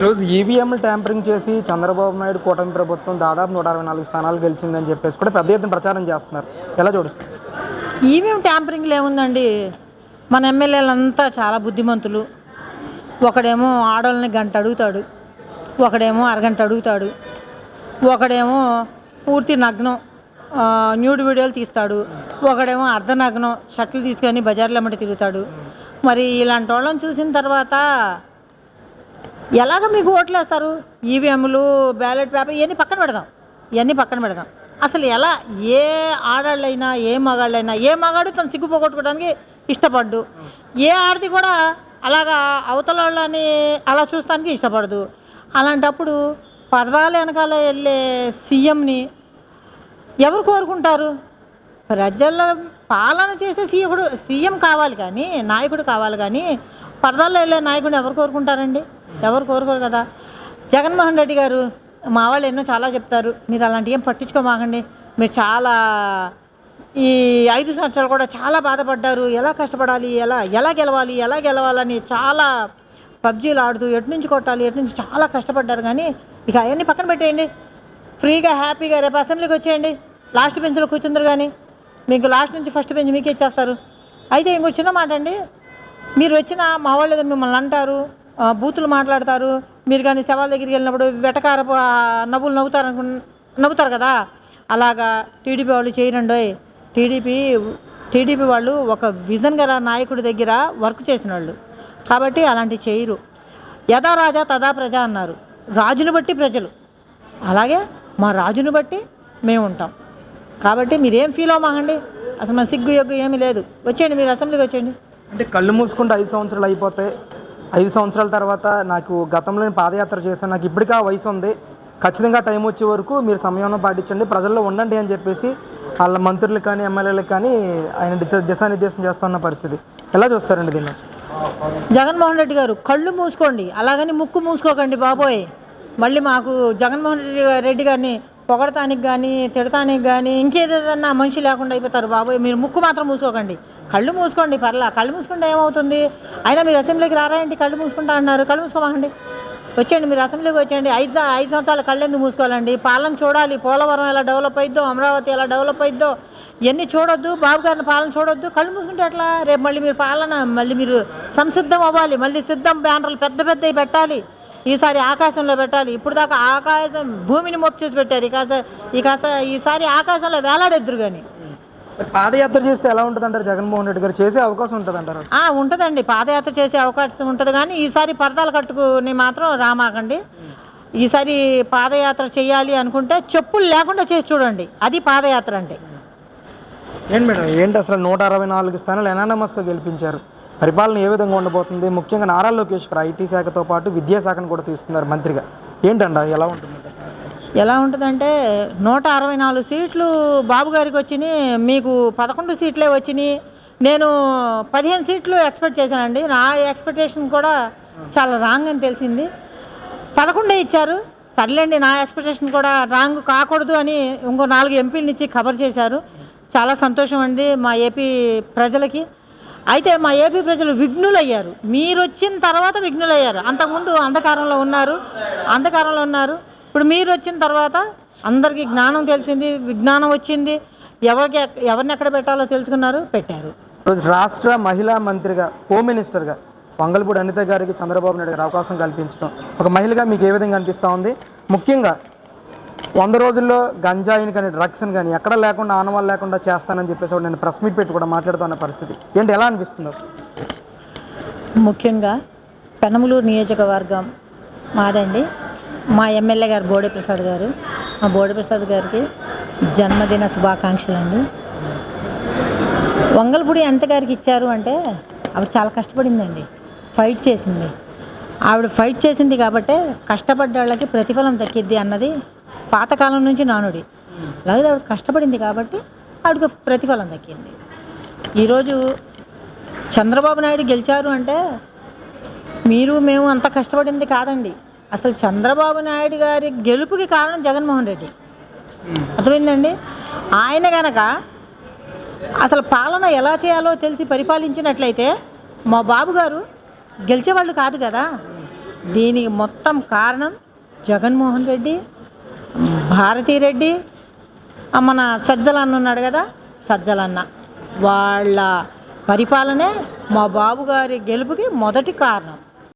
ఈరోజు ఈవీఎంలు ట్యాంపరింగ్ చేసి చంద్రబాబు నాయుడు కూటమి ప్రభుత్వం దాదాపు 164 స్థానాలు గెలిచిందని చెప్పేసి కూడా పెద్ద ఎత్తున ప్రచారం చేస్తున్నారు. ఎలా చూడుస్తారు? ఈవీఎం ట్యాంపరింగ్లో ఏముందండి? మన ఎమ్మెల్యేలంతా చాలా బుద్ధిమంతులు. ఒకడేమో ఆడవాళ్ళని గంట అడుగుతాడు, ఒకడేమో అరగంట అడుగుతాడు, ఒకడేమో పూర్తి నగ్నం న్యూడ్ వీడియోలు తీస్తాడు, ఒకడేమో అర్ధనగ్నం షర్ట్లు తీసుకొని బజార్లో అమ్మటి తిరుగుతాడు. మరి ఇలాంటి వాళ్ళని చూసిన తర్వాత ఎలాగ మీకు ఓట్లు వేస్తారు? ఈవీఎంలు, బ్యాలెట్ పేపర్ ఇవన్నీ పక్కన పెడదాం. అసలు ఎలా ఏ ఆడాళ్ళైనా ఏ మగాళ్ళైనా ఏ మగాడు తను సిగ్గు పోగొట్టుకోవడానికి ఇష్టపడ్డు, ఏ ఆడది కూడా అలాగా అవతల వాళ్ళని అలా చూస్తానికి ఇష్టపడదు. అలాంటప్పుడు పరదాల వెనకాల వెళ్ళే సీఎంని ఎవరు కోరుకుంటారు? ప్రజల పాలన చేసే సీఎం కావాలి కానీ, నాయకుడు కావాలి కానీ పరదాల్లో వెళ్ళే నాయకుడిని ఎవరు కోరుకుంటారండి? ఎవరు కోరుకోరు కదా. జగన్మోహన్ రెడ్డి గారు మా వాళ్ళు ఎన్నో చాలా చెప్తారు, మీరు అలాంటివి ఏం పట్టించుకోమాకండి, మీరు చాలా ఈ 5 సంవత్సరాలు కూడా చాలా బాధపడ్డారు, ఎలా కష్టపడాలి, ఎలా గెలవాలని చాలా పబ్జీలు ఆడుతూ ఎటు నుంచి కొట్టాలి ఎటు నుంచి చాలా కష్టపడ్డారు. కానీ ఇక అవన్నీ పక్కన పెట్టేయండి, ఫ్రీగా హ్యాపీగా రేపు అసెంబ్లీకి వచ్చేయండి, లాస్ట్ బెంచ్లో కూర్చుందరు కానీ మీకు లాస్ట్ నుంచి ఫస్ట్ బెంచ్ మీకే ఇచ్చేస్తారు. అయితే ఇంకో చిన్న మాట అండి, మీరు వచ్చిన మా వాళ్ళు ఏదో మిమ్మల్ని అంటారు, బూతులు మాట్లాడతారు, మీరు కానీ శవాల దగ్గరికి వెళ్ళినప్పుడు వెటకారపు నవ్వులు నవ్వుతారు కదా, అలాగా టీడీపీ వాళ్ళు చేయరండోయ్. టీడీపీ వాళ్ళు ఒక విజన్ గల నాయకుడి దగ్గర వర్క్ చేసిన వాళ్ళు కాబట్టి అలాంటివి చేయరు. యథా రాజా తదా ప్రజ అన్నారు, రాజును బట్టి ప్రజలు, అలాగే మా రాజును బట్టి మేము ఉంటాం. కాబట్టి మీరేం ఫీల్ అవ్వమాకండి, అసలు మన సిగ్గు యొగ్గు ఏమీ లేదు. వచ్చేయండి, మీరు అసెంబ్లీకి వచ్చేయండి. అంటే కళ్ళు మూసుకుంటే 5 సంవత్సరాలు అయిపోతాయి, 5 సంవత్సరాల తర్వాత నాకు గతంలో పాదయాత్ర చేశాను, నాకు ఇప్పటికా వయసు ఉంది, ఖచ్చితంగా టైం వచ్చే వరకు మీరు సమయంలో పాటించండి, ప్రజల్లో ఉండండి అని చెప్పేసి వాళ్ళ మంత్రులకు కానీ ఎమ్మెల్యేలకు కానీ ఆయన దిశానిర్దేశం చేస్తున్న పరిస్థితి. ఎలా చూస్తారండి దీన్ని? జగన్మోహన్ రెడ్డి గారు కళ్ళు మూసుకోండి, అలాగని ముక్కు మూసుకోకండి బాబోయ్. మళ్ళీ మాకు జగన్మోహన్ రెడ్డి గారిని పొగడటానికి కానీ తిడటానికి కానీ ఇంకేదన్నా మనిషి లేకుండా అయిపోతారు బాబోయ్. మీరు ముక్కు మాత్రం మూసుకోకండి, కళ్ళు మూసుకోండి. కళ్ళు మూసుకుంటే ఏమవుతుంది? అయినా మీరు అసెంబ్లీకి రారాయండి, కళ్ళు మూసుకుంటా అన్నారు, కళ్ళు మూసుకోమాకండి. వచ్చేయండి, మీరు అసెంబ్లీకి వచ్చేయండి. 5 సంవత్సరాలు కళ్ళు ఎందుకు మూసుకోవాలండి? పాలన చూడాలి, పోలవరం ఎలా డెవలప్ అయిద్దో, అమరావతి ఎలా డెవలప్ అయిద్దో ఇవన్నీ చూడొద్దు, బాబు గారిని పాలన చూడొద్దు. కళ్ళు మూసుకుంటే ఎట్లా? రేపు మళ్ళీ మీరు సంసిద్ధం అవ్వాలి, మళ్ళీ సిద్ధం బ్యానర్లు పెద్దవి పెట్టాలి, ఈసారి ఆకాశంలో పెట్టాలి. ఇప్పుడు దాకా ఆకాశం భూమిని మోపు చేసి పెట్టారు, ఈసారి ఆకాశంలో వేలాడెద్దురు. కానీ పాదయాత్ర చేస్తే ఎలా ఉంటుంది అంటారు? జగన్మోహన్ రెడ్డి గారు చేసే అవకాశం ఉంటుంది అంటారు? ఉంటుందండి, పాదయాత్ర చేసే అవకాశం ఉంటుంది. కానీ ఈసారి పరదాలు కట్టుకుని మాత్రం రామాకండి. ఈసారి పాదయాత్ర చేయాలి అనుకుంటే చెప్పులు లేకుండా చేసి చూడండి, అది పాదయాత్ర అంటే. ఏంటి మేడం, ఏంటి అసలు 164 స్థానాలు ఎనానమస్గా గెలిపించారు, పరిపాలన ఏ విధంగా ఉండబోతుంది? ముఖ్యంగా నారా లోకేష్ గారు ఐటీ శాఖతో పాటు విద్యాశాఖను కూడా తీసుకున్నారు మంత్రిగా, ఏంటండి ఎలా ఉంటుంది? ఎలా ఉంటుందంటే 164 సీట్లు బాబు గారికి వచ్చినాయి, మీకు 11 సీట్లే వచ్చినాయి. నేను 15 సీట్లు ఎక్స్పెక్ట్ చేశానండి, నా ఎక్స్పెక్టేషన్ కూడా చాలా రాంగ్ అని తెలిసింది. 11 ఇచ్చారు, సర్లేండి, నా ఎక్స్పెక్టేషన్ కూడా రాంగ్ కాకూడదు అని ఇంకో 4 ఎంపీలను ఇచ్చి కవర్ చేశారు. చాలా సంతోషం అండి మా ఏపీ ప్రజలకి. అయితే మా ఏపీ ప్రజలు విఘ్నులయ్యారు, మీరు వచ్చిన తర్వాత విఘ్నులయ్యారు. అంతకుముందు అంధకారంలో ఉన్నారు, ఇప్పుడు మీరు వచ్చిన తర్వాత అందరికీ జ్ఞానం తెలిసింది, విజ్ఞానం వచ్చింది, ఎవరిని ఎక్కడ పెట్టాలో తెలుసుకున్నారు, పెట్టారు. ఈరోజు రాష్ట్ర మహిళా మంత్రిగా, హోమ్ మినిస్టర్గా వంగలపూడి అనిత గారికి చంద్రబాబు నాయుడు గారు అవకాశం కల్పించడం ఒక మహిళగా మీకు ఏ విధంగా అనిపిస్తూ ఉంది? ముఖ్యంగా 100 రోజుల్లో గంజాయిని కానీ డ్రగ్స్ని కానీ ఎక్కడ లేకుండా ఆనవాళ్ళు లేకుండా చేస్తానని చెప్పేసి నేను ప్రెస్ మీట్ పెట్టి కూడా మాట్లాడుతున్న పరిస్థితి ఏంటి, ఎలా అనిపిస్తుంది అసలు? ముఖ్యంగా పెనమలూరు నియోజకవర్గం మాదండి. మా ఎమ్మెల్యే గారు బోడే ప్రసాద్ గారు, మా బోడే ప్రసాద్ గారికి జన్మదిన శుభాకాంక్షలు అండి. వంగలపూడి అనిత గారికి ఇచ్చారు అంటే ఆవిడ చాలా కష్టపడిందండి, ఫైట్ చేసింది. ఆవిడ ఫైట్ చేసింది కాబట్టే కష్టపడ్డ వాళ్ళకి ప్రతిఫలం దక్కిద్ది అన్నది పాతకాలం నుంచి నానుడి. అలాగే ఆవిడ కష్టపడింది కాబట్టి ఆవిడకి ప్రతిఫలం దక్కింది. ఈరోజు చంద్రబాబు నాయుడు గెలిచారు అంటే మీరు మేము అంత కష్టపడింది కాదండి, అసలు చంద్రబాబు నాయుడు గారి గెలుపుకి కారణం జగన్మోహన్ రెడ్డి. అర్థమైందండి? ఆయన కనుక అసలు పాలన ఎలా చేయాలో తెలిసి పరిపాలించినట్లయితే మా బాబు గారు గెలిచేవాళ్ళు కాదు కదా. దీనికి మొత్తం కారణం జగన్మోహన్ రెడ్డి, భారతీరెడ్డి, మన సజ్జలన్న ఉన్నాడు కదా, సజ్జలన్న వాళ్ళ పరిపాలనే మా బాబు గారి గెలుపుకి మొదటి కారణం.